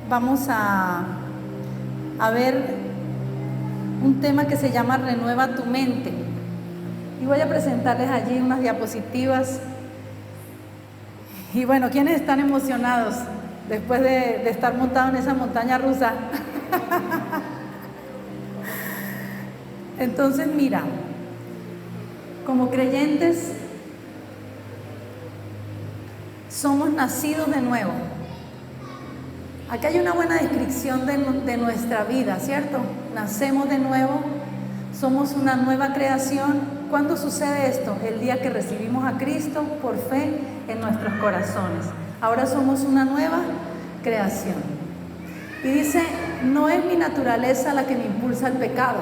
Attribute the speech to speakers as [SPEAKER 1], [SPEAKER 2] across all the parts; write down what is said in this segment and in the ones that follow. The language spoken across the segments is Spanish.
[SPEAKER 1] vamos a ver un tema que se llama Renueva tu mente. Y voy a presentarles allí unas diapositivas. Y bueno, ¿quiénes están emocionados después de estar montados en esa montaña rusa? Entonces, mira, como creyentes somos nacidos de nuevo. Aquí hay una buena descripción de nuestra vida, ¿cierto? Nacemos de nuevo, somos una nueva creación. ¿Cuándo sucede esto? El día que recibimos a Cristo por fe en nuestros corazones. Ahora somos una nueva creación. Y dice, no es mi naturaleza la que me impulsa al pecado.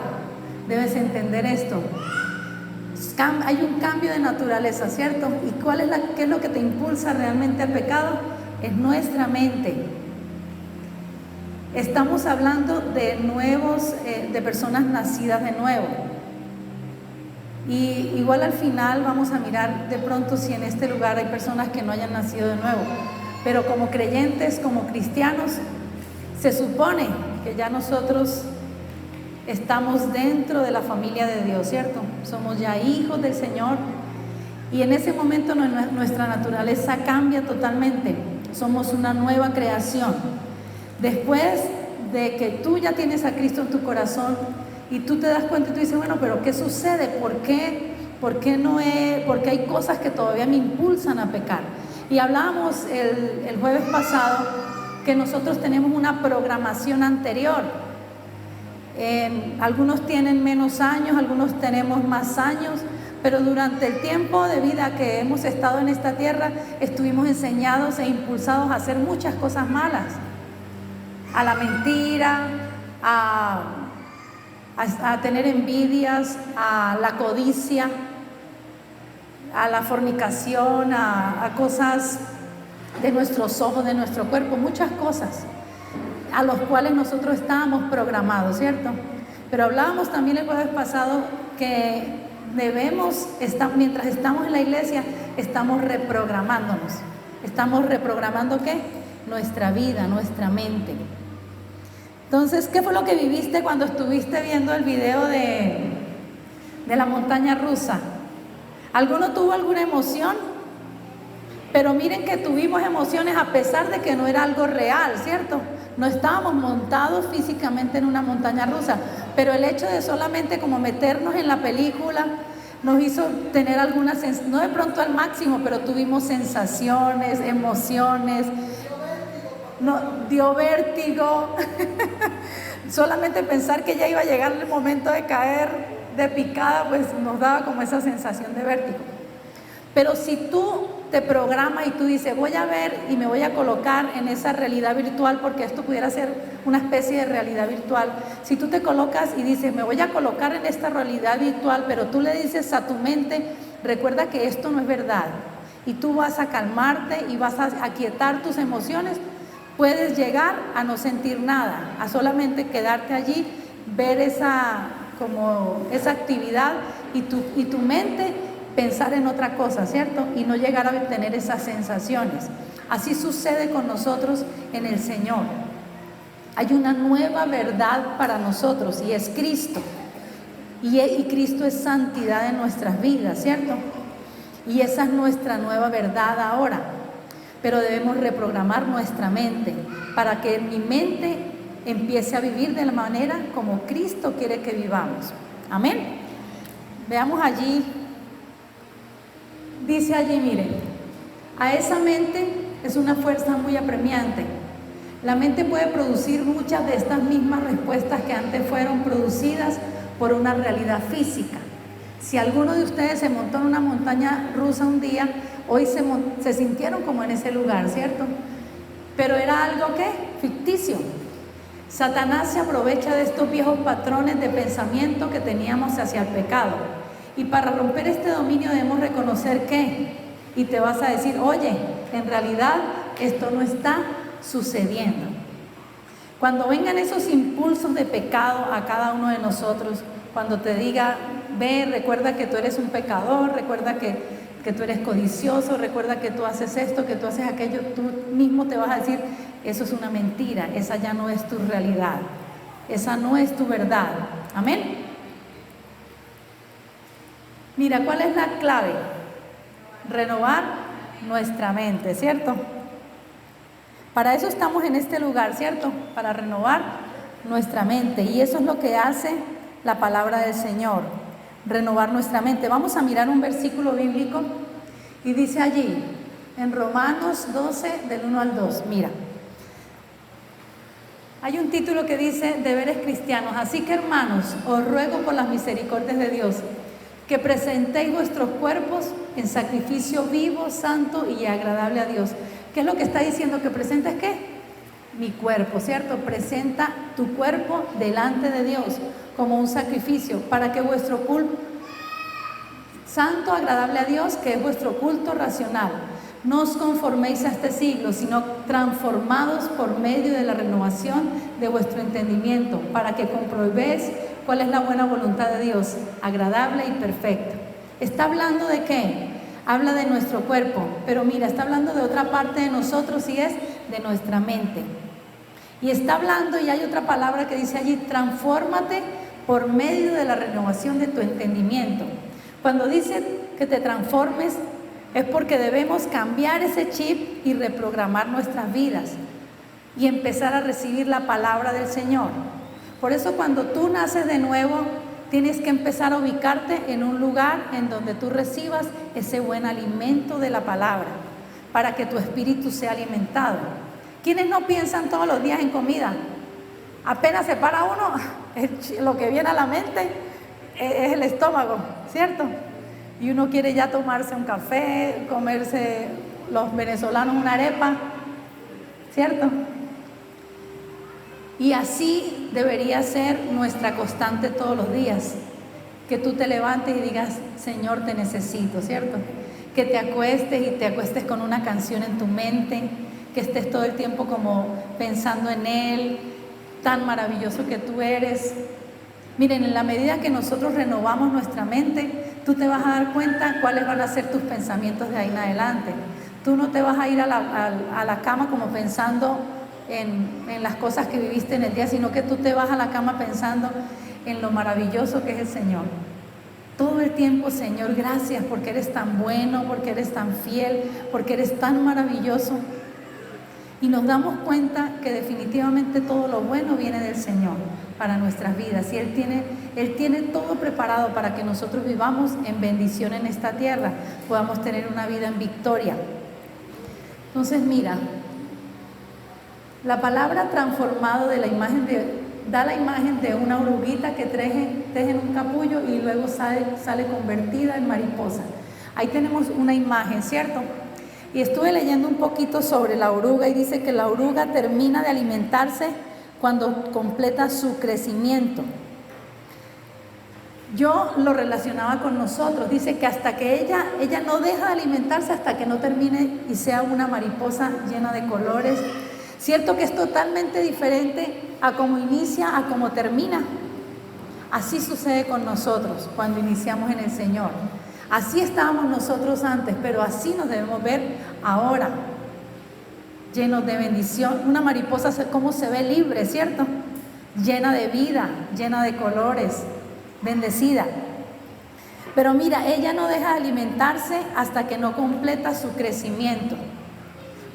[SPEAKER 1] Debes entender esto. Hay un cambio de naturaleza, ¿cierto? ¿Y qué es lo que te impulsa realmente al pecado? Es nuestra mente. Estamos hablando de de personas nacidas de nuevo. Y igual al final vamos a mirar de pronto si en este lugar hay personas que no hayan nacido de nuevo. Pero como creyentes, como cristianos, se supone que ya nosotros estamos dentro de la familia de Dios, ¿cierto? Somos ya hijos del Señor. Y en ese momento nuestra naturaleza cambia totalmente. Somos una nueva creación. Después de que tú ya tienes a Cristo en tu corazón y tú te das cuenta y tú dices, bueno, pero ¿qué sucede? ¿Por qué hay cosas que todavía me impulsan a pecar? Y hablábamos el jueves pasado que nosotros tenemos una programación anterior. Algunos tienen menos años, algunos tenemos más años, pero durante el tiempo de vida que hemos estado en esta tierra, estuvimos enseñados e impulsados a hacer muchas cosas malas. A la mentira, a tener envidias, a la codicia, a la fornicación, a cosas de nuestros ojos, de nuestro cuerpo, muchas cosas a los cuales nosotros estábamos programados, ¿cierto? Pero hablábamos también el jueves pasado que mientras estamos en la iglesia, estamos reprogramándonos. ¿Estamos reprogramando qué? Nuestra vida, nuestra mente. Entonces, ¿qué fue lo que viviste cuando estuviste viendo el video de la montaña rusa? ¿Alguno tuvo alguna emoción? Pero miren que tuvimos emociones a pesar de que no era algo real, ¿cierto? No estábamos montados físicamente en una montaña rusa, pero el hecho de solamente como meternos en la película nos hizo tener algunas, no de pronto al máximo, pero tuvimos sensaciones, emociones. Dio vértigo. Solamente pensar que ya iba a llegar el momento de caer de picada, pues nos daba como esa sensación de vértigo. Pero si tú te programas y tú dices, voy a ver y me voy a colocar en esa realidad virtual, porque esto pudiera ser una especie de realidad virtual. Si tú te colocas y dices, me voy a colocar en esta realidad virtual, pero tú le dices a tu mente, recuerda que esto no es verdad, y tú vas a calmarte y vas a aquietar tus emociones, puedes llegar a no sentir nada, a solamente quedarte allí, ver esa actividad y tu mente pensar en otra cosa, ¿cierto? Y no llegar a tener esas sensaciones. Así sucede con nosotros en el Señor. Hay una nueva verdad para nosotros y es Cristo. Y Cristo es santidad en nuestras vidas, ¿cierto? Y esa es nuestra nueva verdad ahora. Pero debemos reprogramar nuestra mente para que mi mente empiece a vivir de la manera como Cristo quiere que vivamos. Amén. Veamos allí. Dice allí, miren, a esa mente es una fuerza muy apremiante. La mente puede producir muchas de estas mismas respuestas que antes fueron producidas por una realidad física. Si alguno de ustedes se montó en una montaña rusa un día, hoy se sintieron como en ese lugar, ¿cierto? Pero era algo ¿qué? Ficticio. Satanás se aprovecha de estos viejos patrones de pensamiento que teníamos hacia el pecado. Y para romper este dominio debemos reconocer que, y te vas a decir, oye, en realidad esto no está sucediendo. Cuando vengan esos impulsos de pecado a cada uno de nosotros, cuando te diga, ve, recuerda que tú eres un pecador, recuerda que tú eres codicioso, recuerda que tú haces esto, que tú haces aquello, tú mismo te vas a decir, eso es una mentira, esa ya no es tu realidad, esa no es tu verdad. Amén. Mira, ¿cuál es la clave? Renovar nuestra mente, ¿cierto? Para eso estamos en este lugar, ¿cierto? Para renovar nuestra mente. Y eso es lo que hace la palabra del Señor, renovar nuestra mente. Vamos a mirar un versículo bíblico y dice allí, en Romanos 12, del 1 al 2, mira. Hay un título que dice, deberes cristianos. Así que, hermanos, os ruego por las misericordias de Dios, que presentéis vuestros cuerpos en sacrificio vivo, santo y agradable a Dios. ¿Qué es lo que está diciendo? ¿Que presentes qué? Mi cuerpo, ¿cierto? Presenta tu cuerpo delante de Dios como un sacrificio para que vuestro culto santo, agradable a Dios, que es vuestro culto racional. No os conforméis a este siglo, sino transformados por medio de la renovación de vuestro entendimiento, para que comprobéis cuál es la buena voluntad de Dios, agradable y perfecta. ¿Está hablando de qué? Habla de nuestro cuerpo, pero mira, está hablando de otra parte de nosotros y es de nuestra mente. Y está hablando, y hay otra palabra que dice allí, transfórmate por medio de la renovación de tu entendimiento. Cuando dice que te transformes, es porque debemos cambiar ese chip y reprogramar nuestras vidas y empezar a recibir la palabra del Señor. Por eso cuando tú naces de nuevo, tienes que empezar a ubicarte en un lugar en donde tú recibas ese buen alimento de la palabra, para que tu espíritu sea alimentado. ¿Quiénes no piensan todos los días en comida? Apenas se para uno, lo que viene a la mente es el estómago, ¿cierto? Y uno quiere ya tomarse un café, comerse los venezolanos una arepa, ¿cierto? Y así debería ser nuestra constante todos los días, que tú te levantes y digas, Señor, te necesito, ¿cierto? Que te acuestes con una canción en tu mente, que estés todo el tiempo como pensando en Él, tan maravilloso que tú eres. Miren, en la medida que nosotros renovamos nuestra mente, tú te vas a dar cuenta cuáles van a ser tus pensamientos de ahí en adelante. Tú no te vas a ir a la cama como pensando en las cosas que viviste en el día, sino que tú te vas a la cama pensando en lo maravilloso que es el Señor. Todo el tiempo, Señor, gracias porque eres tan bueno, porque eres tan fiel, porque eres tan maravilloso. Y nos damos cuenta que definitivamente todo lo bueno viene del Señor para nuestras vidas. Y Él tiene todo preparado para que nosotros vivamos en bendición en esta tierra, podamos tener una vida en victoria. Entonces, mira, la palabra transformado de la imagen da la imagen de una oruguita que teje en un capullo y luego sale convertida en mariposa. Ahí tenemos una imagen, ¿cierto? Y estuve leyendo un poquito sobre la oruga y dice que la oruga termina de alimentarse cuando completa su crecimiento. Yo lo relacionaba con nosotros, dice que hasta que ella no deja de alimentarse hasta que no termine y sea una mariposa llena de colores. Cierto que es totalmente diferente a cómo inicia, a cómo termina. Así sucede con nosotros cuando iniciamos en el Señor. Así estábamos nosotros antes, pero así nos debemos ver ahora, llenos de bendición. Una mariposa, ¿cómo se ve? Libre, ¿cierto? Llena de vida, llena de colores, bendecida. Pero mira, ella no deja de alimentarse hasta que no completa su crecimiento.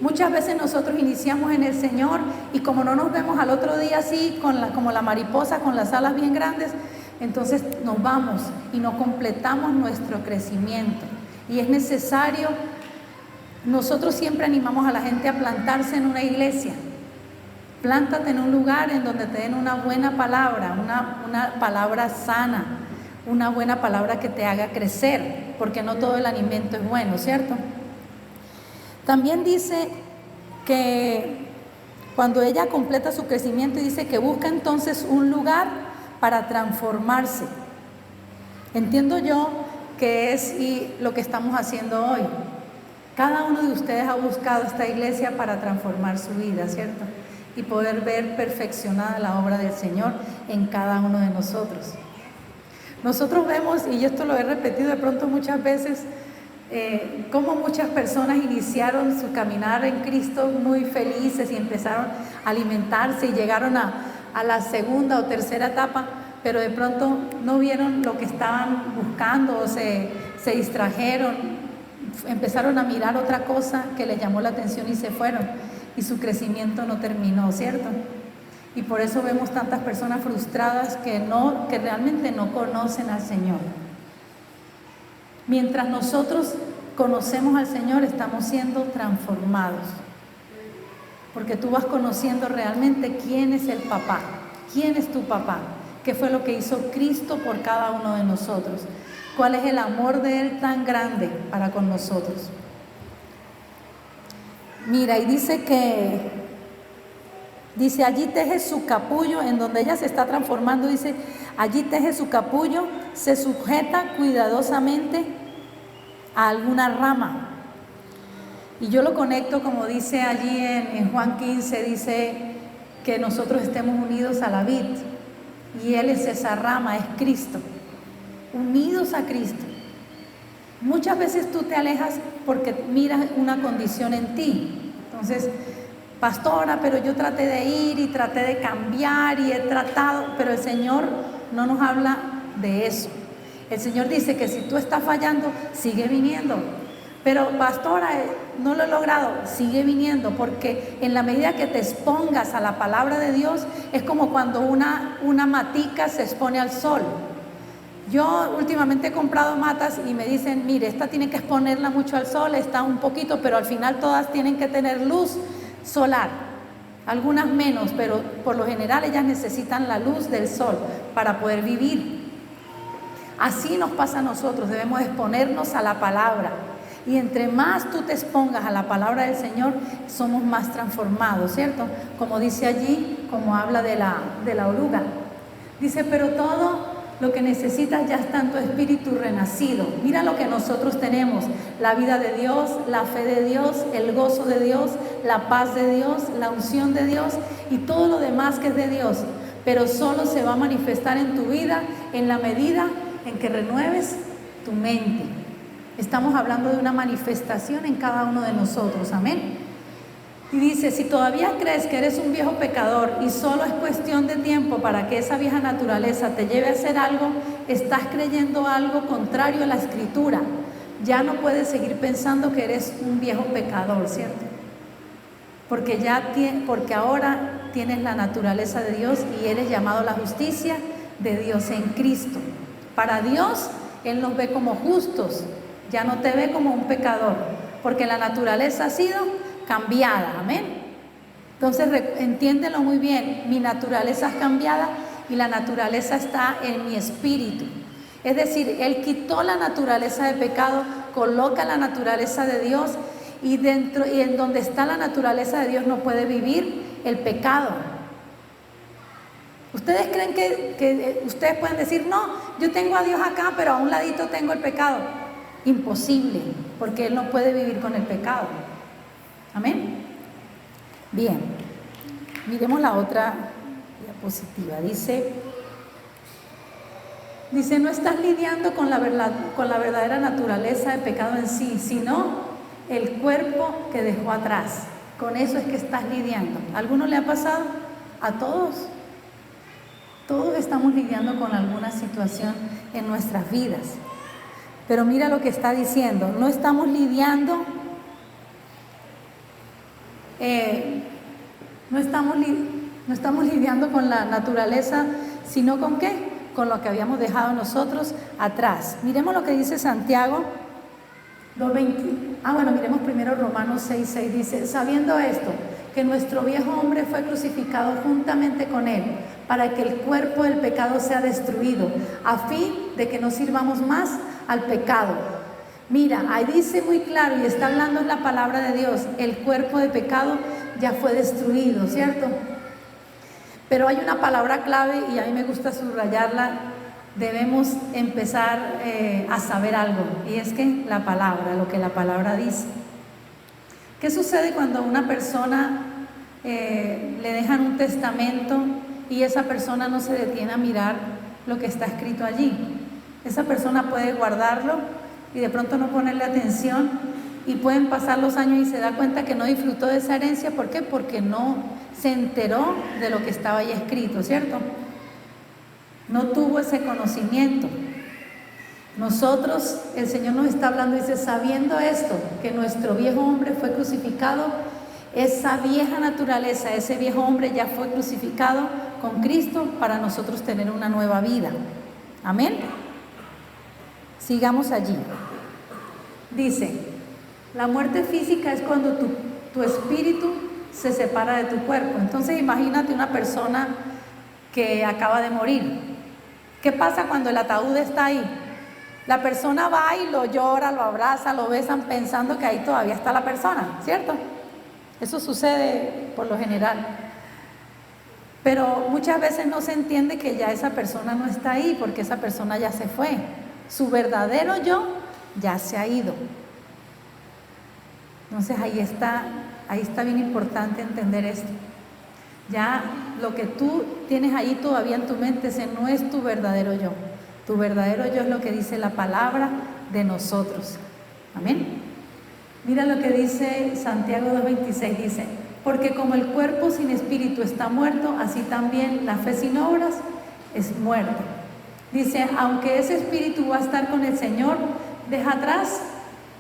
[SPEAKER 1] Muchas veces nosotros iniciamos en el Señor y como no nos vemos al otro día así, como la mariposa con las alas bien grandes, entonces nos vamos y no completamos nuestro crecimiento. Y es necesario, nosotros siempre animamos a la gente a plantarse en una iglesia. Plántate en un lugar en donde te den una buena palabra, una palabra sana, una buena palabra que te haga crecer, porque no todo el alimento es bueno, ¿cierto? También dice que cuando ella completa su crecimiento, dice que busca entonces un lugar para transformarse. Entiendo yo que es lo que estamos haciendo hoy. Cada uno de ustedes ha buscado esta iglesia para transformar su vida, ¿cierto? Y poder ver perfeccionada la obra del Señor en cada uno de nosotros. Nosotros vemos, y esto lo he repetido de pronto muchas veces, cómo muchas personas iniciaron su caminar en Cristo muy felices y empezaron a alimentarse y llegaron a la segunda o tercera etapa, pero de pronto no vieron lo que estaban buscando o se distrajeron, empezaron a mirar otra cosa que les llamó la atención y se fueron, y su crecimiento no terminó, ¿cierto? Y por eso vemos tantas personas frustradas que realmente no conocen al Señor. Mientras nosotros conocemos al Señor, estamos siendo transformados, porque tú vas conociendo realmente quién es el papá, quién es tu papá, qué fue lo que hizo Cristo por cada uno de nosotros, cuál es el amor de Él tan grande para con nosotros. Mira, y dice, allí teje su capullo, en donde ella se está transformando, dice, allí teje su capullo, se sujeta cuidadosamente a alguna rama. Y yo lo conecto, como dice allí en Juan 15, dice que nosotros estemos unidos a la vid, y Él es esa rama, es Cristo, unidos a Cristo. Muchas veces tú te alejas porque miras una condición en ti. Entonces, pastora, pero yo traté de ir y traté de cambiar y he tratado, pero el Señor no nos habla de eso. El Señor dice que si tú estás fallando, sigue viniendo. Pero pastora, no lo he logrado, sigue viniendo, porque en la medida que te expongas a la palabra de Dios, es como cuando una matica se expone al sol. Yo últimamente he comprado matas y me dicen, mire, esta tiene que exponerla mucho al sol, esta un poquito, pero al final todas tienen que tener luz solar, algunas menos, pero por lo general ellas necesitan la luz del sol para poder vivir. Así nos pasa a nosotros, debemos exponernos a la palabra, y entre más tú te expongas a la palabra del Señor, somos más transformados, ¿cierto? Como dice allí, como habla de la oruga, dice, pero todo lo que necesitas ya está en tu espíritu renacido. Mira lo que nosotros tenemos: la vida de Dios, la fe de Dios, el gozo de Dios, la paz de Dios, la unción de Dios y todo lo demás que es de Dios. Pero solo se va a manifestar en tu vida en la medida en que renueves tu mente. Estamos hablando de una manifestación en cada uno de nosotros, amén. Y dice, si todavía crees que eres un viejo pecador y solo es cuestión de tiempo para que esa vieja naturaleza te lleve a hacer algo, estás creyendo algo contrario a la Escritura. Ya no puedes seguir pensando que eres un viejo pecador, ¿cierto? Porque ahora tienes la naturaleza de Dios y eres llamado a la justicia de Dios en Cristo. Para Dios, Él nos ve como justos, ya no te ve como un pecador, porque la naturaleza ha sido cambiada, amén. Entonces entiéndelo muy bien, mi naturaleza es cambiada y la naturaleza está en mi espíritu. Es decir, Él quitó la naturaleza de pecado, coloca la naturaleza de Dios, y en donde está la naturaleza de Dios no puede vivir el pecado. ¿Ustedes creen que ustedes pueden decir, no, yo tengo a Dios acá, pero a un ladito tengo el pecado? Imposible, porque Él no puede vivir con el pecado. Amén. Bien, miremos la otra diapositiva. Dice, no estás lidiando con la verdadera naturaleza de pecado en sí, sino el cuerpo que dejó atrás. Con eso es que estás lidiando. ¿A alguno le ha pasado? A todos. Todos estamos lidiando con alguna situación en nuestras vidas. Pero mira lo que está diciendo, no estamos lidiando con la naturaleza, sino ¿con qué? Con lo que habíamos dejado nosotros atrás. Miremos lo que dice Santiago 2:20. Miremos primero Romanos 6:6. Dice, sabiendo esto, que nuestro viejo hombre fue crucificado juntamente con Él, para que el cuerpo del pecado sea destruido, a fin de que no sirvamos más al pecado. Mira, ahí dice muy claro, y está hablando en la palabra de Dios, el cuerpo de pecado ya fue destruido, ¿cierto? Pero hay una palabra clave y a mí me gusta subrayarla. Debemos empezar a saber algo, y es que la palabra, lo que la palabra dice. ¿Qué sucede cuando a una persona le dejan un testamento y esa persona no se detiene a mirar lo que está escrito allí? Esa persona puede guardarlo y de pronto no ponerle atención, y pueden pasar los años y se da cuenta que no disfrutó de esa herencia. ¿Por qué? Porque no se enteró de lo que estaba ahí escrito, ¿cierto? No tuvo ese conocimiento. Nosotros, el Señor nos está hablando, dice, sabiendo esto, que nuestro viejo hombre fue crucificado, esa vieja naturaleza, ese viejo hombre ya fue crucificado con Cristo para nosotros tener una nueva vida. Amén. Sigamos allí. Dice, la muerte física es cuando tu espíritu se separa de tu cuerpo. Entonces imagínate una persona que acaba de morir. ¿Qué pasa cuando el ataúd está ahí? La persona va y lo llora, lo abraza, lo besan pensando que ahí todavía está la persona, ¿cierto? Eso sucede por lo general. Pero muchas veces no se entiende que ya esa persona no está ahí, porque esa persona ya se fue. Su verdadero yo ya se ha ido. Entonces ahí está bien importante entender esto. Ya lo que tú tienes ahí todavía en tu mente, ese no es tu verdadero yo. Tu verdadero yo es lo que dice la palabra de nosotros. Amén. Mira lo que dice Santiago 2:26, dice, porque como el cuerpo sin espíritu está muerto, así también la fe sin obras es muerta. Dice, aunque ese espíritu va a estar con el Señor, deja atrás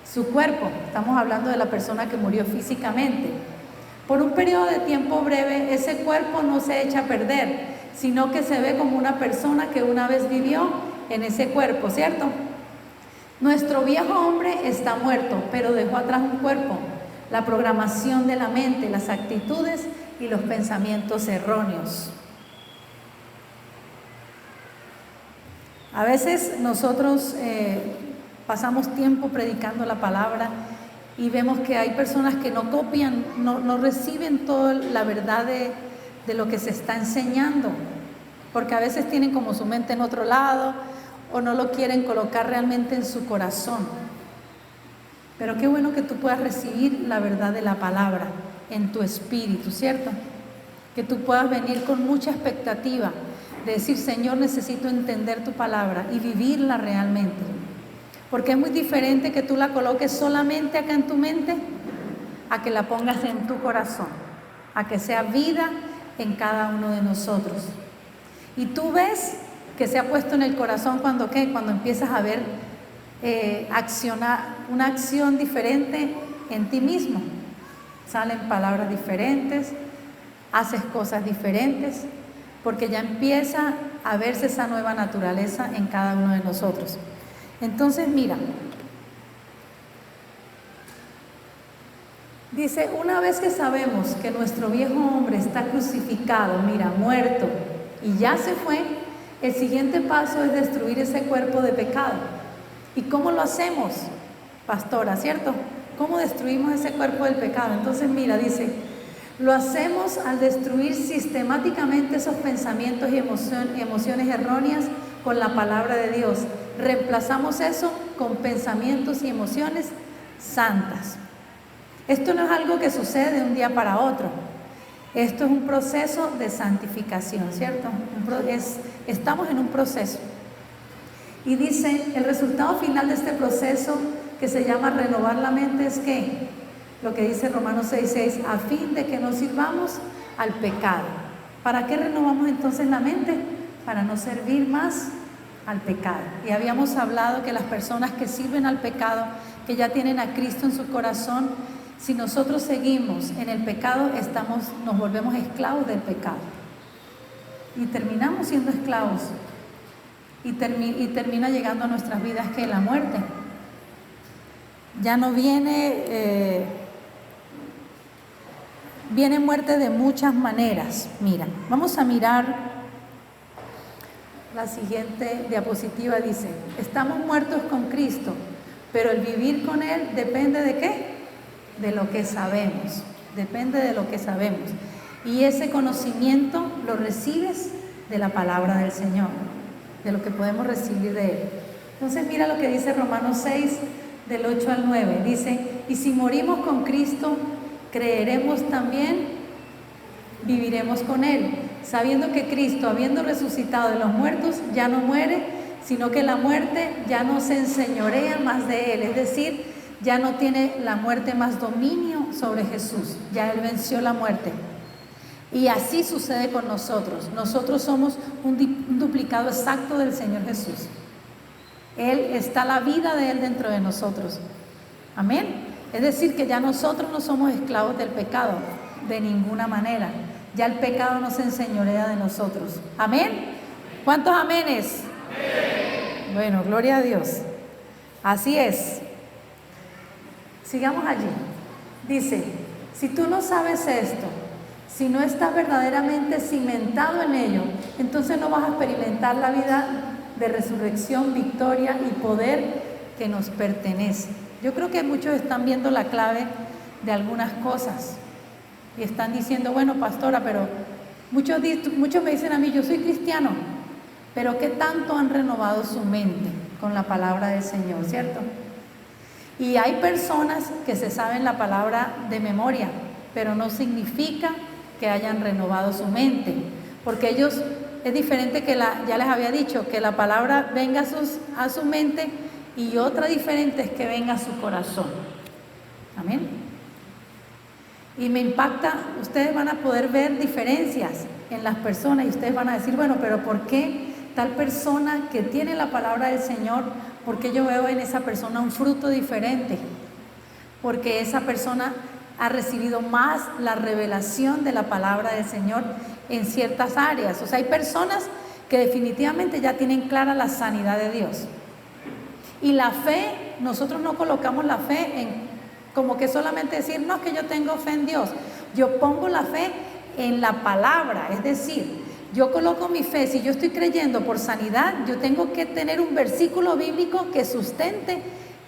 [SPEAKER 1] su cuerpo. Estamos hablando de la persona que murió físicamente. Por un periodo de tiempo breve, ese cuerpo no se echa a perder, sino que se ve como una persona que una vez vivió en ese cuerpo, ¿cierto? Nuestro viejo hombre está muerto, pero dejó atrás un cuerpo, la programación de la mente, las actitudes y los pensamientos erróneos. A veces nosotros pasamos tiempo predicando la palabra y vemos que hay personas que no copian, no reciben toda la verdad de lo que se está enseñando, porque a veces tienen como su mente en otro lado o no lo quieren colocar realmente en su corazón. Pero qué bueno que tú puedas recibir la verdad de la palabra en tu espíritu, ¿cierto? Que tú puedas venir con mucha expectativa de decir, Señor, necesito entender tu palabra y vivirla realmente. Porque es muy diferente que tú la coloques solamente acá en tu mente a que la pongas en tu corazón, a que sea vida en cada uno de nosotros. Y tú ves que se ha puesto en el corazón cuando empiezas a ver una acción diferente en ti mismo. Salen palabras diferentes, haces cosas diferentes, porque ya empieza a verse esa nueva naturaleza en cada uno de nosotros. Entonces mira, dice, una vez que sabemos que nuestro viejo hombre está crucificado, muerto, y ya se fue, el siguiente paso es destruir ese cuerpo de pecado. ¿Y cómo lo hacemos, pastora, cierto? ¿Cómo destruimos ese cuerpo del pecado? Entonces mira, dice, lo hacemos al destruir sistemáticamente esos pensamientos y emociones erróneas con la palabra de Dios. Reemplazamos eso con pensamientos y emociones santas. Esto no es algo que sucede de un día para otro. Esto es un proceso de santificación, ¿cierto? Estamos en un proceso. Y dice, el resultado final de este proceso, que se llama renovar la mente, es que, lo que dice Romanos 6:6, a fin de que no sirvamos al pecado. ¿Para qué renovamos entonces la mente? Para no servir más al pecado. Y habíamos hablado que las personas que sirven al pecado, que ya tienen a Cristo en su corazón, si nosotros seguimos en el pecado, nos volvemos esclavos del pecado. Y terminamos siendo esclavos. Y termina llegando a nuestras vidas que la muerte. Ya no viene muerte de muchas maneras. Mira, vamos a mirar la siguiente diapositiva. Dice, estamos muertos con Cristo, pero el vivir con Él depende ¿de qué? De lo que sabemos. Depende de lo que sabemos. Y ese conocimiento lo recibes de la palabra del Señor, de lo que podemos recibir de Él. Entonces mira lo que dice Romanos 6, del 8 al 9. Dice, y si morimos con Cristo, creeremos también, viviremos con Él, sabiendo que Cristo, habiendo resucitado de los muertos, ya no muere, sino que la muerte ya no se enseñorea más de él, es decir, ya no tiene la muerte más dominio sobre Jesús, ya él venció la muerte. Y así sucede con nosotros. Nosotros somos un duplicado exacto del Señor Jesús. Él está la vida de Él dentro de nosotros. Amén. Es decir, que ya nosotros no somos esclavos del pecado, de ninguna manera. Ya el pecado no se enseñorea de nosotros. Amén. ¿Cuántos aménes? Amén. Bueno, gloria a Dios. Así es. Sigamos allí. Dice, si tú no sabes esto, si no estás verdaderamente cimentado en ello, entonces no vas a experimentar la vida de resurrección, victoria y poder que nos pertenece. Yo creo que muchos están viendo la clave de algunas cosas y están diciendo, bueno, pastora, pero muchos me dicen a mí, yo soy cristiano, pero ¿qué tanto han renovado su mente con la palabra del Señor, cierto? Y hay personas que se saben la palabra de memoria, pero no significa que hayan renovado su mente, porque ellos, es diferente que ya les había dicho, que la palabra venga a su mente, y otra diferente es que venga a su corazón. Amén. Y me impacta, ustedes van a poder ver diferencias en las personas y ustedes van a decir, bueno, pero ¿por qué tal persona que tiene la palabra del Señor, por qué yo veo en esa persona un fruto diferente? Porque esa persona ha recibido más la revelación de la palabra del Señor en ciertas áreas. O sea, hay personas que definitivamente ya tienen clara la sanidad de Dios. Y la fe, nosotros no colocamos la fe en como que solamente decir, no, es que yo tengo fe en Dios. Yo pongo la fe en la palabra, es decir, yo coloco mi fe, si yo estoy creyendo por sanidad, yo tengo que tener un versículo bíblico que sustente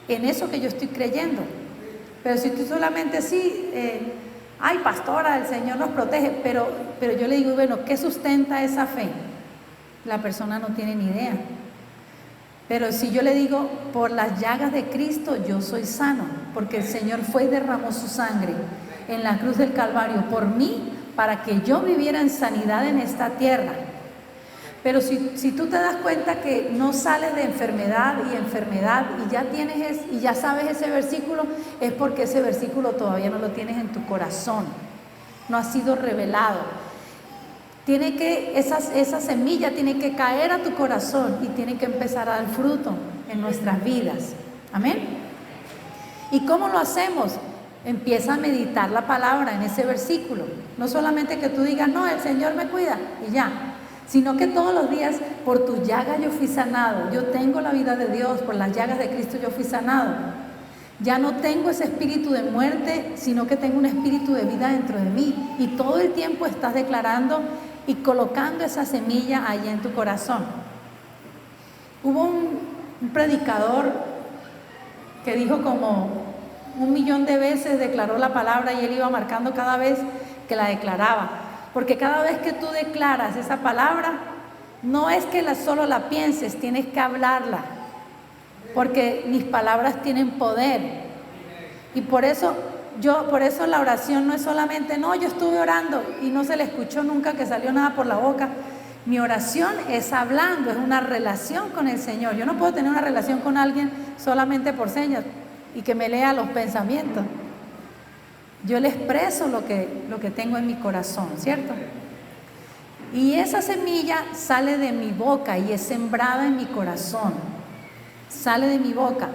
[SPEAKER 1] en eso que yo estoy creyendo. Pero si tú solamente ay, pastora, el Señor nos protege, pero yo le digo, bueno, ¿qué sustenta esa fe? La persona no tiene ni idea. Pero si yo le digo, por las llagas de Cristo yo soy sano, porque el Señor fue y derramó su sangre en la cruz del Calvario por mí, para que yo viviera en sanidad en esta tierra. Pero si tú te das cuenta que no sales de enfermedad y ya tienes y ya sabes ese versículo, es porque ese versículo todavía no lo tienes en tu corazón, no ha sido revelado. Esa semilla tiene que caer a tu corazón y tiene que empezar a dar fruto en nuestras vidas. Amén. ¿Y cómo lo hacemos? Empieza a meditar la palabra en ese versículo. No solamente que tú digas, no, el Señor me cuida y ya, sino que todos los días, por tu llaga yo fui sanado. Yo tengo la vida de Dios, por las llagas de Cristo yo fui sanado. Ya no tengo ese espíritu de muerte, sino que tengo un espíritu de vida dentro de mí. Y todo el tiempo estás declarando y colocando esa semilla ahí en tu corazón. Hubo un predicador que dijo como 1.000.000 de veces, declaró la palabra y él iba marcando cada vez que la declaraba. Porque cada vez que tú declaras esa palabra, no es que solo la pienses, tienes que hablarla. Porque mis palabras tienen poder. Y por eso la oración no es solamente, no, yo estuve orando y no se le escuchó nunca que salió nada por la boca. Mi oración es hablando, es una relación con el Señor. Yo no puedo tener una relación con alguien solamente por señas y que me lea los pensamientos. Yo le expreso lo que tengo en mi corazón, ¿cierto? Y esa semilla sale de mi boca y es sembrada en mi corazón. Sale de mi boca.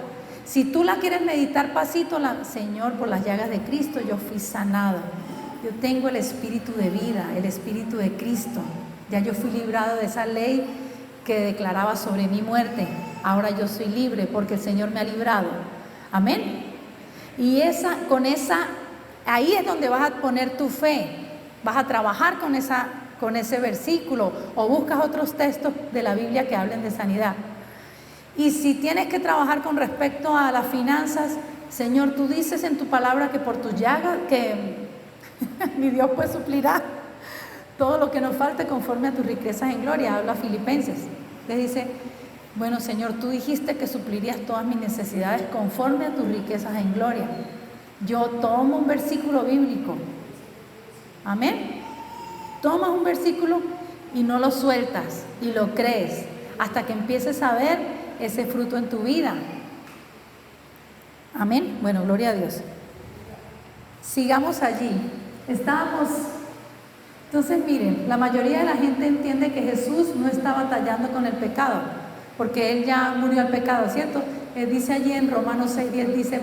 [SPEAKER 1] Si tú la quieres meditar pasito, Señor, por las llagas de Cristo yo fui sanado. Yo tengo el espíritu de vida, el espíritu de Cristo. Ya yo fui librado de esa ley que declaraba sobre mi muerte. Ahora yo soy libre porque el Señor me ha librado. Amén. Y ahí es donde vas a poner tu fe. Vas a trabajar con ese versículo o buscas otros textos de la Biblia que hablen de sanidad. Y si tienes que trabajar con respecto a las finanzas, Señor, tú dices en tu palabra que por tus llagas, que mi Dios pues suplirá todo lo que nos falte conforme a tus riquezas en gloria. Habla Filipenses. Le dice, bueno, Señor, tú dijiste que suplirías todas mis necesidades conforme a tus riquezas en gloria. Yo tomo un versículo bíblico. Amén. Tomas un versículo y no lo sueltas y lo crees. hasta que empieces a ver ese fruto en tu vida. Amén. Bueno, gloria a Dios. Sigamos allí. Entonces miren, la mayoría de la gente entiende que Jesús no está batallando con el pecado, porque Él ya murió al pecado, ¿cierto? Dice allí en Romanos 6:10, dice,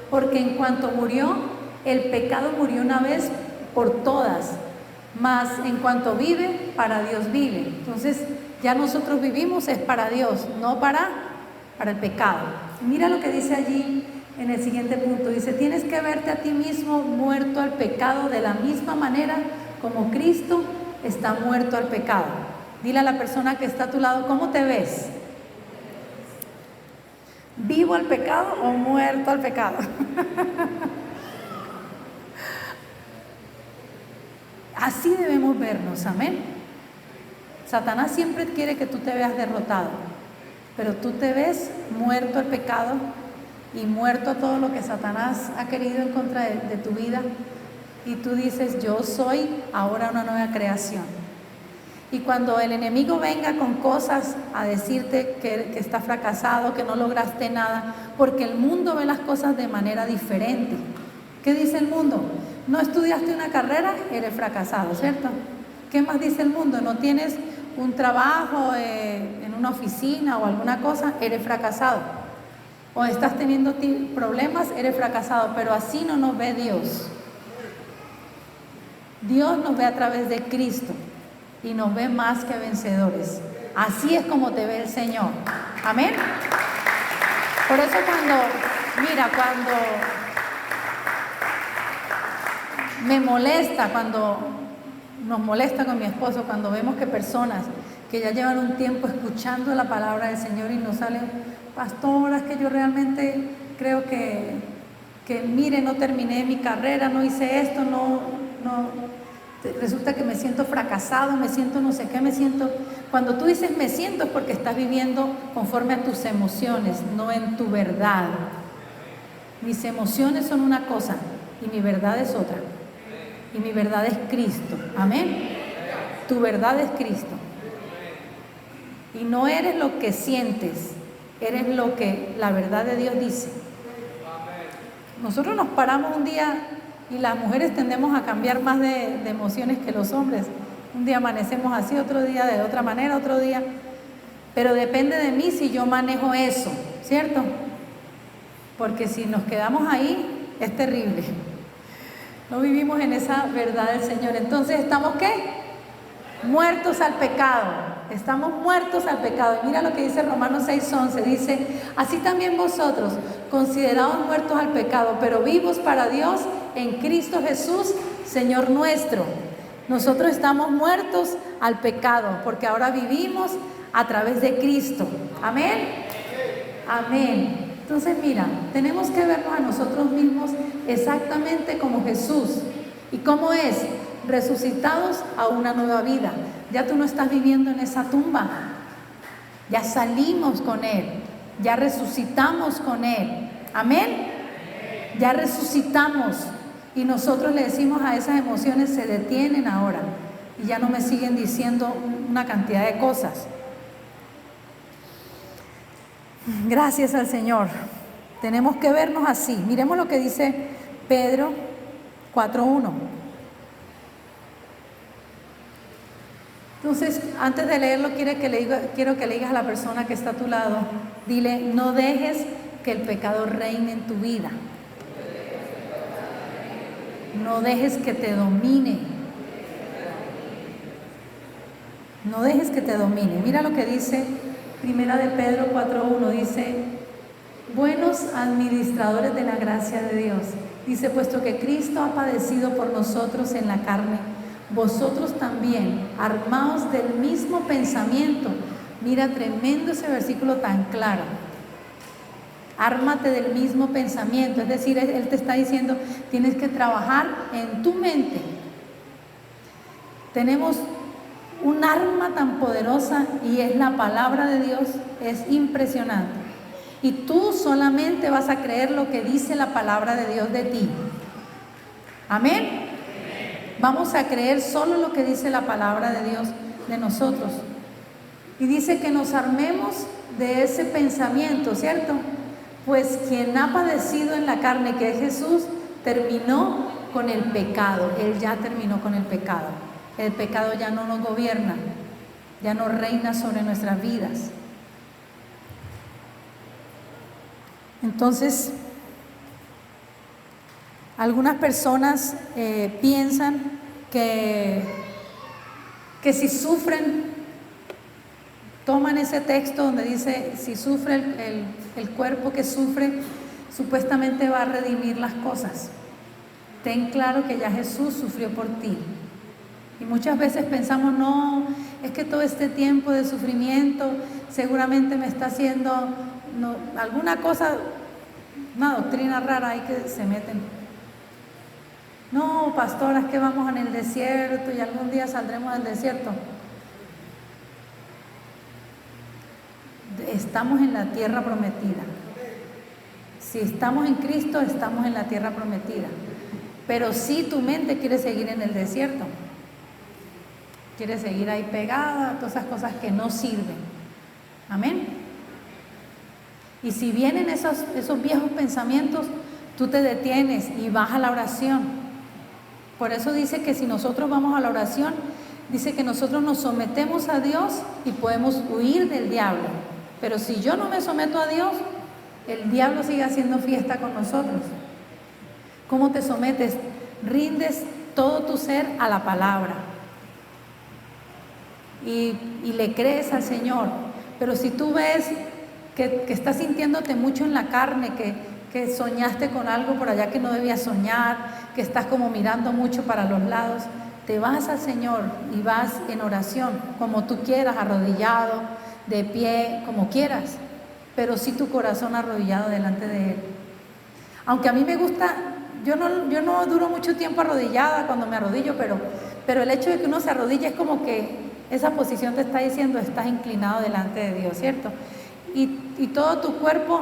[SPEAKER 1] porque en cuanto murió, el pecado murió una vez por todas, mas en cuanto vive, para Dios vive. Entonces ya nosotros vivimos es para Dios, no para el pecado. Mira lo que dice allí en el siguiente punto, dice, tienes que verte a ti mismo muerto al pecado de la misma manera como Cristo está muerto al pecado. Dile a la persona que está a tu lado, ¿cómo te ves? ¿Vivo al pecado o muerto al pecado? Así debemos vernos, amén. Satanás siempre quiere que tú te veas derrotado, pero tú te ves muerto al pecado y muerto a todo lo que Satanás ha querido en contra de tu vida. Y tú dices, yo soy ahora una nueva creación. Y cuando el enemigo venga con cosas a decirte que estás fracasado, que no lograste nada, porque el mundo ve las cosas de manera diferente. ¿Qué dice el mundo? No estudiaste una carrera, eres fracasado, ¿cierto? ¿Qué más dice el mundo? No tienes un trabajo en una oficina o alguna cosa, eres fracasado. O estás teniendo problemas, eres fracasado. Pero así no nos ve Dios. Dios nos ve a través de Cristo y nos ve más que vencedores. Así es como te ve el Señor. Amén. Por eso cuando me molesta, cuando nos molesta con mi esposo, cuando vemos que personas que ya llevan un tiempo escuchando la palabra del Señor y nos salen, pastoras, que yo realmente creo que mire, no terminé mi carrera, no hice esto, resulta que me siento fracasado, me siento no sé qué, cuando tú dices me siento es porque estás viviendo conforme a tus emociones, no en tu verdad. Mis emociones son una cosa y mi verdad es otra, y mi verdad es Cristo, amén. Tu verdad es Cristo y no eres lo que sientes, eres lo que la verdad de Dios dice. Nosotros nos paramos un día y las mujeres tendemos a cambiar más de emociones que los hombres. Un día amanecemos así, otro día de otra manera, otro día. Pero depende de mí si yo manejo eso, ¿cierto? Porque si nos quedamos ahí, es terrible. No vivimos en esa verdad del Señor. Entonces, ¿estamos qué? Muertos al pecado. Estamos muertos al pecado. Y mira lo que dice Romanos 6:11. Dice, así también vosotros, considerados muertos al pecado, pero vivos para Dios en Cristo Jesús, Señor nuestro. Nosotros estamos muertos al pecado, porque ahora vivimos a través de Cristo. Amén. Amén. Entonces mira, tenemos que vernos a nosotros mismos exactamente como Jesús. ¿Y cómo es? Resucitados a una nueva vida. Ya tú no estás viviendo en esa tumba. Ya salimos con Él. Ya resucitamos con Él. Amén. Ya resucitamos. Y nosotros le decimos a esas emociones, se detienen ahora. Y ya no me siguen diciendo una cantidad de cosas. Gracias al Señor. Tenemos que vernos así. Miremos lo que dice Pedro 4:1. Entonces, antes de leerlo, quiero que le digas a la persona que está a tu lado, dile, no dejes que el pecado reine en tu vida. No dejes que te domine. No dejes que te domine. Mira lo que dice Primera de Pedro 4:1. Dice, buenos administradores de la gracia de Dios. Dice, puesto que Cristo ha padecido por nosotros en la carne, vosotros también, armaos del mismo pensamiento. Mira, tremendo ese versículo tan claro. Ármate del mismo pensamiento, es decir, Él te está diciendo, tienes que trabajar en tu mente. Tenemos un arma tan poderosa y es la palabra de Dios, es impresionante. Y tú solamente vas a creer lo que dice la palabra de Dios de ti. Amén. Vamos a creer solo lo que dice la palabra de Dios de nosotros. Y dice que nos armemos de ese pensamiento, ¿cierto? Pues quien ha padecido en la carne, que es Jesús, terminó con el pecado. Él ya terminó con el pecado. El pecado ya no nos gobierna, ya no reina sobre nuestras vidas. Entonces, algunas personas piensan que si sufren, toman ese texto donde dice, si sufre el cuerpo que sufre, supuestamente va a redimir las cosas. Ten claro que ya Jesús sufrió por ti. Y muchas veces pensamos, no, es que todo este tiempo de sufrimiento seguramente me está haciendo alguna cosa, una doctrina rara ahí que se meten. No, pastoras, que vamos en el desierto y algún día saldremos del desierto. Estamos en la tierra prometida. Si estamos en Cristo, estamos en la tierra prometida. Pero si tu mente quiere seguir en el desierto, quiere seguir ahí pegada, todas esas cosas que no sirven. Amén. Y si vienen esos viejos pensamientos, tú te detienes y vas a la oración. Por eso dice que si nosotros vamos a la oración, dice que nosotros nos sometemos a Dios y podemos huir del diablo. Pero si yo no me someto a Dios, el diablo sigue haciendo fiesta con nosotros. ¿Cómo te sometes? Rindes todo tu ser a la palabra y le crees al Señor. Pero si tú ves que estás sintiéndote mucho en la carne, que soñaste con algo por allá que no debías soñar, que estás como mirando mucho para los lados, te vas al Señor y vas en oración, como tú quieras, arrodillado, de pie, como quieras, pero sí tu corazón arrodillado delante de Él. Aunque a mí me gusta, yo no duro mucho tiempo arrodillada cuando me arrodillo, pero el hecho de que uno se arrodille es como que esa posición te está diciendo, estás inclinado delante de Dios, ¿cierto? Y todo tu cuerpo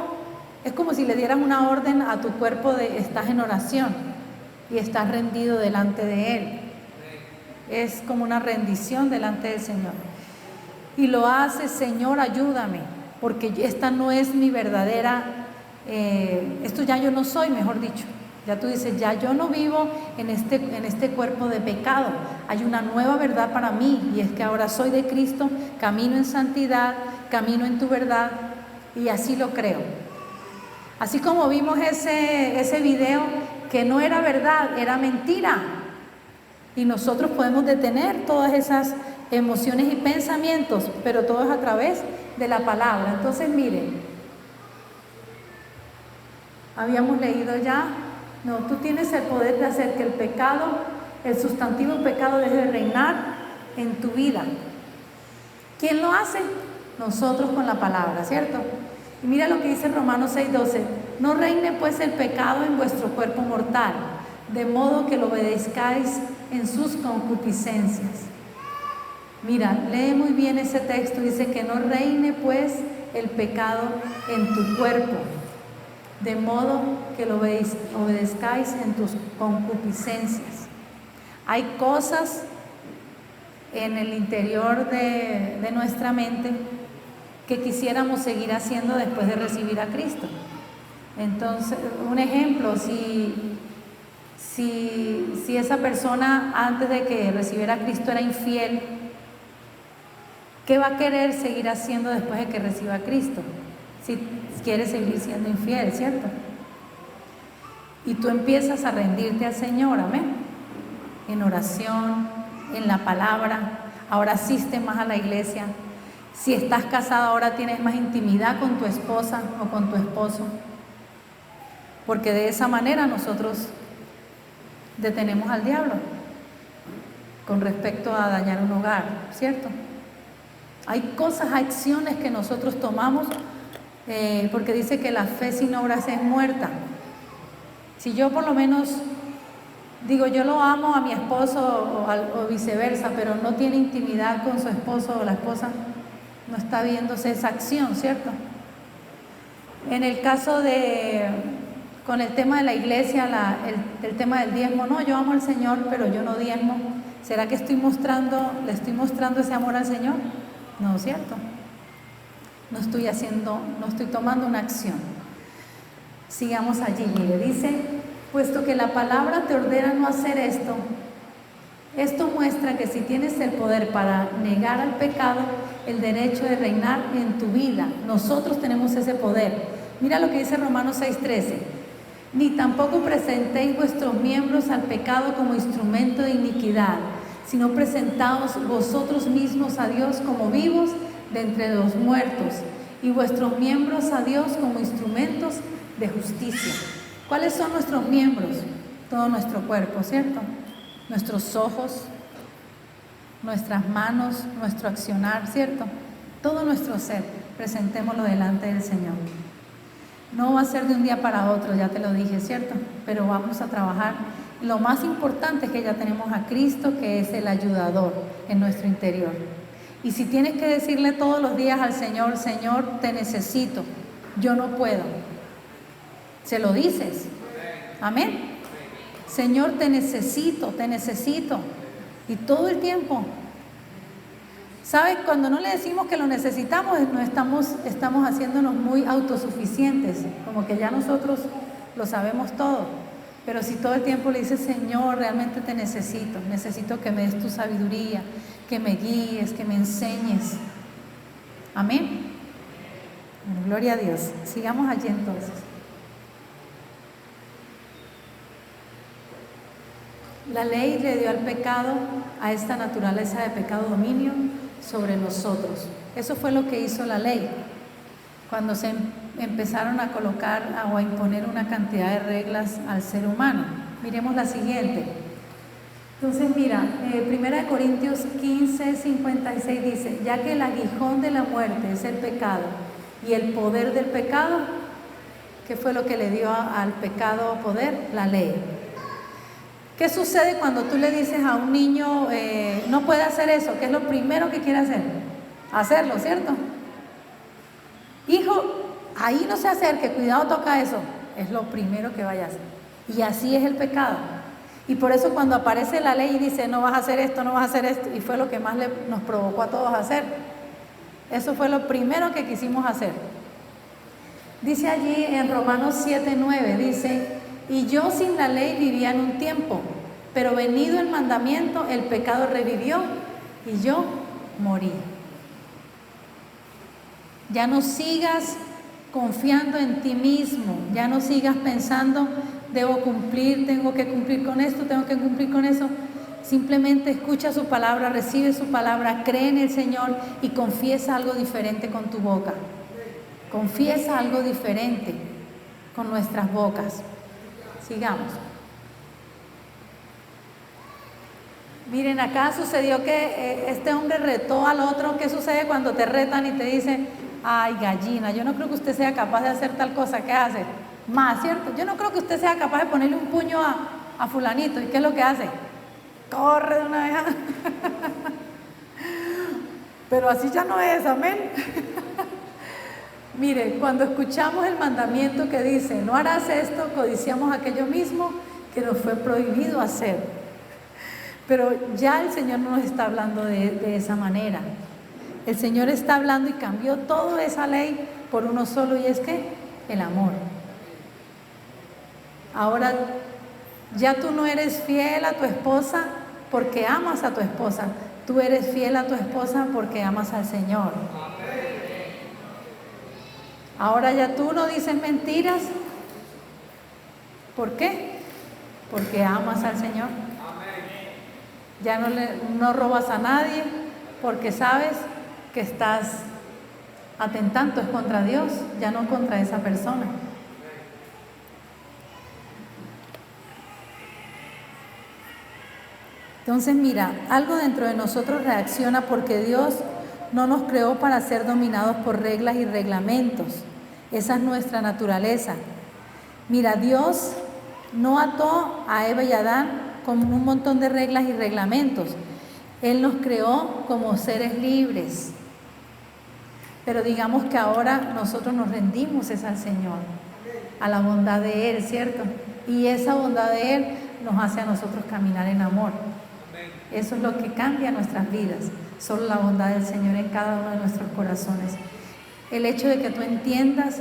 [SPEAKER 1] es como si le dieras una orden a tu cuerpo de estás en oración y estás rendido delante de Él. Es como una rendición delante del Señor. Y lo haces, Señor, ayúdame, porque esta no es mi verdadera, esto ya yo no soy, mejor dicho. Ya tú dices, ya yo no vivo en este cuerpo de pecado. Hay una nueva verdad para mí, y es que ahora soy de Cristo, camino en santidad, camino en tu verdad, y así lo creo. Así como vimos ese video que no era verdad, era mentira. Y nosotros podemos detener todas esas emociones y pensamientos, pero todo es a través de la palabra. Entonces, miren, habíamos leído ya, no, tú tienes el poder de hacer que el pecado, el sustantivo pecado, deje de reinar en tu vida. ¿Quién lo hace? Nosotros con la palabra, ¿cierto? Y mira lo que dice Romanos 6:12, no reine pues el pecado en vuestro cuerpo mortal, de modo que lo obedezcáis en sus concupiscencias. Mira, lee muy bien ese texto, dice que no reine pues el pecado en tu cuerpo, de modo que lo obedezcáis en tus concupiscencias. Hay cosas en el interior de nuestra mente que quisiéramos seguir haciendo después de recibir a Cristo. Entonces, un ejemplo, si esa persona antes de que recibiera a Cristo era infiel, ¿qué va a querer seguir haciendo después de que reciba a Cristo? Si quiere seguir siendo infiel, ¿cierto? Y tú empiezas a rendirte al Señor, amén, en oración, en la palabra. Ahora asiste más a la iglesia. Si estás casada, ahora tienes más intimidad con tu esposa o con tu esposo, porque de esa manera nosotros detenemos al diablo con respecto a dañar un hogar, ¿cierto? Hay cosas, acciones que nosotros tomamos, porque dice que la fe sin obras es muerta. Si yo por lo menos digo, yo lo amo a mi esposo o viceversa, pero no tiene intimidad con su esposo o la esposa, no está viéndose esa acción, ¿cierto? En el caso con el tema de la iglesia, el tema del diezmo, no, yo amo al Señor, pero yo no diezmo. ¿Será que le estoy mostrando ese amor al Señor? ¿No es cierto? No estoy tomando una acción. Sigamos allí, mire, dice, puesto que la palabra te ordena no hacer esto, esto muestra que si tienes el poder para negar al pecado, el derecho de reinar en tu vida, nosotros tenemos ese poder. Mira lo que dice Romanos 6:13. Ni tampoco presentéis vuestros miembros al pecado como instrumento de iniquidad, sino presentaos vosotros mismos a Dios como vivos de entre los muertos, y vuestros miembros a Dios como instrumentos de justicia. ¿Cuáles son nuestros miembros? Todo nuestro cuerpo, ¿cierto? Nuestros ojos, nuestras manos, nuestro accionar, ¿cierto? Todo nuestro ser, presentémoslo delante del Señor. No va a ser de un día para otro, ya te lo dije, ¿cierto? Pero vamos a trabajar. Lo más importante es que ya tenemos a Cristo, que es el ayudador en nuestro interior. Y si tienes que decirle todos los días al Señor, Señor, te necesito, yo no puedo, se lo dices. Amén. Señor, te necesito. Y todo el tiempo. ¿Sabes? Cuando no le decimos que lo necesitamos, no estamos haciéndonos muy autosuficientes, como que ya nosotros lo sabemos todo. Pero si todo el tiempo le dices, Señor, realmente te necesito que me des tu sabiduría, que me guíes, que me enseñes. Amén. Bueno, gloria a Dios. Sigamos allí entonces. La ley le dio al pecado, a esta naturaleza de pecado, dominio sobre nosotros. Eso fue lo que hizo la ley. Cuando se empezaron a colocar o a imponer una cantidad de reglas al ser humano. Miremos la siguiente. Entonces mira, 1 Corintios 15:56 dice, ya que el aguijón de la muerte es el pecado y el poder del pecado, ¿qué fue lo que le dio al pecado poder? La ley. ¿Qué sucede cuando tú le dices a un niño, no puede hacer eso? ¿Qué es lo primero que quiere hacer? Hacerlo, ¿cierto? Hijo, ahí no se acerque, cuidado, toca eso. Es lo primero que vaya a hacer. Y así es el pecado. Y por eso cuando aparece la ley y dice, no vas a hacer esto, no vas a hacer esto, y fue lo que más nos provocó a todos a hacer. Eso fue lo primero que quisimos hacer. Dice allí en Romanos 7:9, dice, y yo sin la ley vivía en un tiempo, pero venido el mandamiento, el pecado revivió y yo morí. Ya no sigas confiando en ti mismo, ya no sigas pensando, debo cumplir, tengo que cumplir con esto, tengo que cumplir con eso. Simplemente escucha su palabra, recibe su palabra, cree en el Señor y confiesa algo diferente con tu boca. Confiesa algo diferente con nuestras bocas. Sigamos. Miren, acá sucedió que este hombre retó al otro. ¿Qué sucede cuando te retan y te dicen, ay, gallina, yo no creo que usted sea capaz de hacer tal cosa? ¿Qué hace? Más, ¿cierto? Yo no creo que usted sea capaz de ponerle un puño a fulanito. ¿Y qué es lo que hace? Corre de una vez. Pero así ya no es, amén. Mire, cuando escuchamos el mandamiento que dice, no harás esto, codiciamos aquello mismo que nos fue prohibido hacer. Pero ya el Señor no nos está hablando de esa manera. El Señor está hablando y cambió toda esa ley por uno solo, y es que el amor. Ahora ya tú no eres fiel a tu esposa porque amas a tu esposa, tú eres fiel a tu esposa porque amas al Señor. Ahora ya tú no dices mentiras. ¿Por qué? Porque amas al Señor. Ya no robas a nadie porque sabes que estás atentando es contra Dios, ya no contra esa persona. Entonces mira, algo dentro de nosotros reacciona porque Dios no nos creó para ser dominados por reglas y reglamentos. Esa es nuestra naturaleza. Mira, Dios no ató a Eva y a Adán con un montón de reglas y reglamentos. Él nos creó como seres libres. Pero digamos que ahora nosotros nos rendimos al Señor, a la bondad de Él, ¿cierto? Y esa bondad de Él nos hace a nosotros caminar en amor. Eso es lo que cambia nuestras vidas. solo la bondad del Señor en cada uno de nuestros corazones. El hecho de que tú entiendas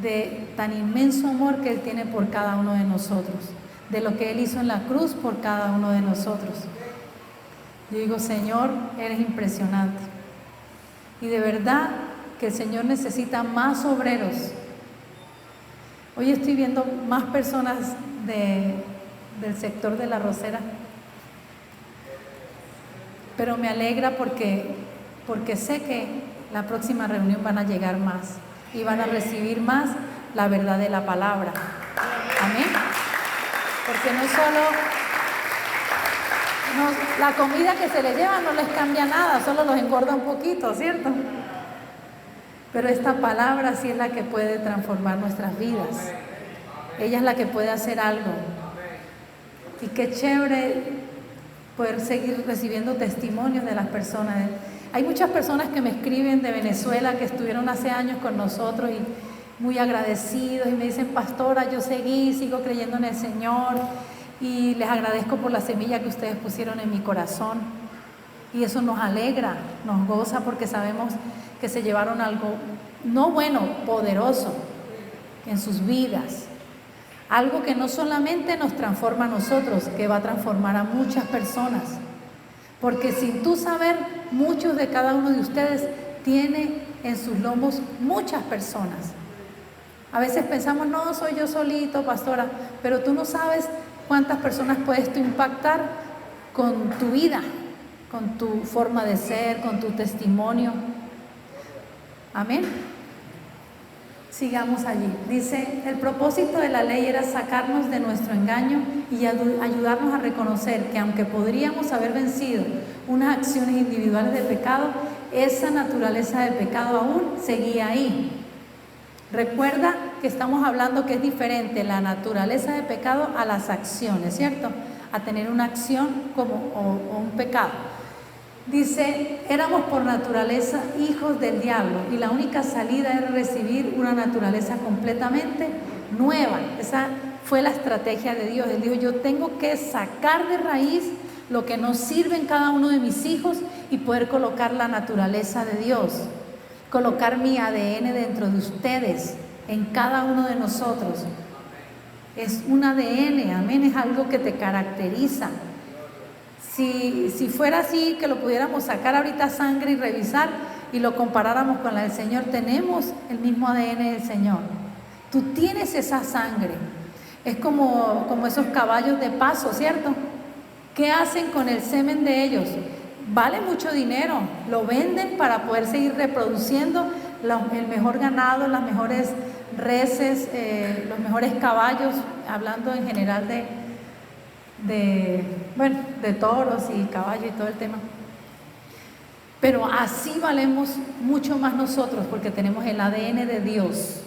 [SPEAKER 1] de tan inmenso amor que Él tiene por cada uno de nosotros, de lo que Él hizo en la cruz por cada uno de nosotros. Yo digo, Señor, eres impresionante. Y de verdad que el Señor necesita más obreros. Hoy estoy viendo más personas del sector de la Rosera, pero me alegra porque sé que la próxima reunión van a llegar más y van a recibir más la verdad de la palabra. Amén. Porque no solo la comida que se les lleva no les cambia nada, solo los engorda un poquito, ¿cierto? Pero esta palabra sí es la que puede transformar nuestras vidas. Ella es la que puede hacer algo. Y qué chévere poder seguir recibiendo testimonios de las personas. Hay muchas personas que me escriben de Venezuela que estuvieron hace años con nosotros y muy agradecidos y me dicen, pastora, yo sigo creyendo en el Señor y les agradezco por la semilla que ustedes pusieron en mi corazón. Y eso nos alegra, nos goza porque sabemos que se llevaron algo, no bueno, poderoso en sus vidas. Algo que no solamente nos transforma a nosotros, que va a transformar a muchas personas. Porque sin tú saber, muchos de cada uno de ustedes tiene en sus lomos muchas personas. A veces pensamos, no, soy yo solito, pastora, pero tú no sabes cuántas personas puedes tú impactar con tu vida, con tu forma de ser, con tu testimonio. Amén. Sigamos allí. Dice, el propósito de la ley era sacarnos de nuestro engaño y ayudarnos a reconocer que aunque podríamos haber vencido unas acciones individuales de pecado, esa naturaleza del pecado aún seguía ahí. Recuerda que estamos hablando que es diferente la naturaleza del pecado a las acciones, ¿cierto? A tener una acción o un pecado. Dice, éramos por naturaleza hijos del diablo y la única salida era recibir una naturaleza completamente nueva. Esa fue la estrategia de Dios. Él dijo, yo tengo que sacar de raíz lo que no sirve en cada uno de mis hijos y poder colocar la naturaleza de Dios, colocar mi ADN dentro de ustedes, en cada uno de nosotros. Es un ADN, amén, es algo que te caracteriza. Si fuera así, que lo pudiéramos sacar ahorita sangre y revisar y lo comparáramos con la del Señor, tenemos el mismo ADN del Señor. Tú tienes esa sangre. Es como esos caballos de paso, ¿cierto? ¿Qué hacen con el semen de ellos? Vale mucho dinero. Lo venden para poder seguir reproduciendo el mejor ganado, las mejores reses, los mejores caballos, hablando en general de toros y caballos y todo el tema. Pero así valemos mucho más nosotros porque tenemos el ADN de Dios.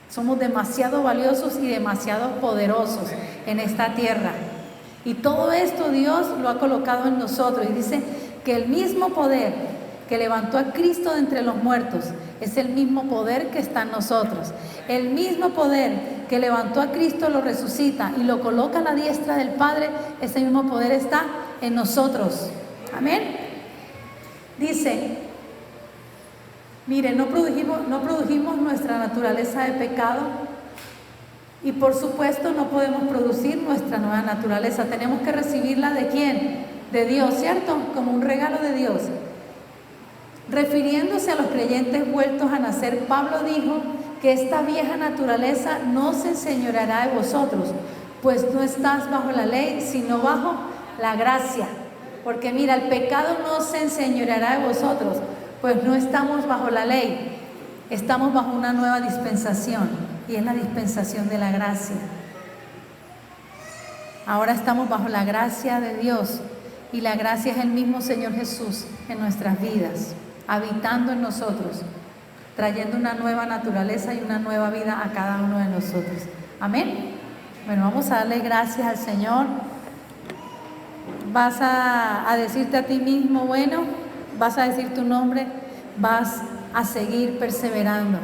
[SPEAKER 1] Somos demasiado valiosos y demasiado poderosos en esta tierra. Y todo esto Dios lo ha colocado en nosotros. Y dice que el mismo poder que levantó a Cristo de entre los muertos es el mismo poder que está en nosotros. El mismo poder que levantó a Cristo lo resucita y lo coloca a la diestra del Padre. Ese mismo poder está en nosotros. Amén. Dice, mire, no produjimos nuestra naturaleza de pecado y por supuesto no podemos producir nuestra nueva naturaleza. Tenemos que recibirla ¿de quién? De Dios, ¿cierto? Como un regalo de Dios. Refiriéndose a los creyentes vueltos a nacer, Pablo dijo que esta vieja naturaleza no se enseñoreará de vosotros, pues no estás bajo la ley, sino bajo la gracia. Porque mira, el pecado no se enseñoreará de vosotros, pues no estamos bajo la ley, estamos bajo una nueva dispensación, y es la dispensación de la gracia. Ahora estamos bajo la gracia de Dios, y la gracia es el mismo Señor Jesús en nuestras vidas, habitando en nosotros, trayendo una nueva naturaleza y una nueva vida a cada uno de nosotros. Amén. Bueno, vamos a darle gracias al Señor. Vas a decirte a ti mismo, bueno, vas a decir tu nombre, vas a seguir perseverando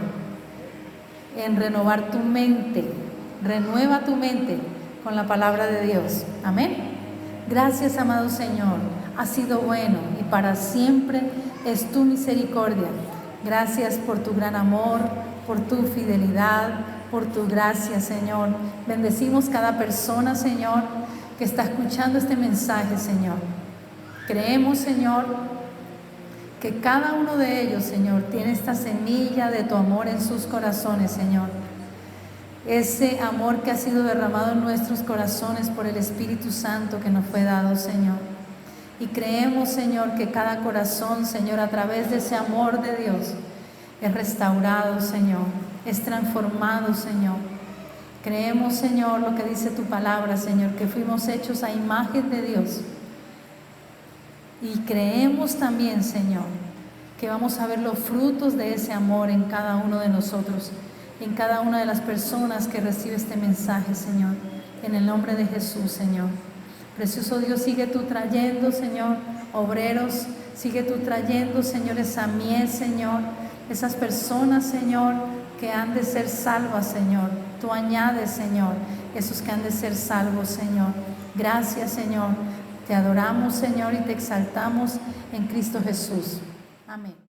[SPEAKER 1] en renovar tu mente. Renueva tu mente con la palabra de Dios. Amén. Gracias, amado Señor. Ha sido bueno y para siempre es tu misericordia. Gracias por tu gran amor, por tu fidelidad, por tu gracia, Señor. Bendecimos cada persona, Señor, que está escuchando este mensaje, Señor. Creemos, Señor, que cada uno de ellos, Señor, tiene esta semilla de tu amor en sus corazones, Señor. Ese amor que ha sido derramado en nuestros corazones por el Espíritu Santo que nos fue dado, Señor. Y creemos, Señor, que cada corazón, Señor, a través de ese amor de Dios, es restaurado, Señor, es transformado, Señor. Creemos, Señor, lo que dice tu palabra, Señor, que fuimos hechos a imagen de Dios. Y creemos también, Señor, que vamos a ver los frutos de ese amor en cada uno de nosotros, en cada una de las personas que recibe este mensaje, Señor. En el nombre de Jesús, Señor. Precioso Dios, sigue tú trayendo, Señor, obreros, sigue tú trayendo, Señor, esa miel, Señor, esas personas, Señor, que han de ser salvas, Señor. Tú añades, Señor, esos que han de ser salvos, Señor. Gracias, Señor. Te adoramos, Señor, y te exaltamos en Cristo Jesús. Amén.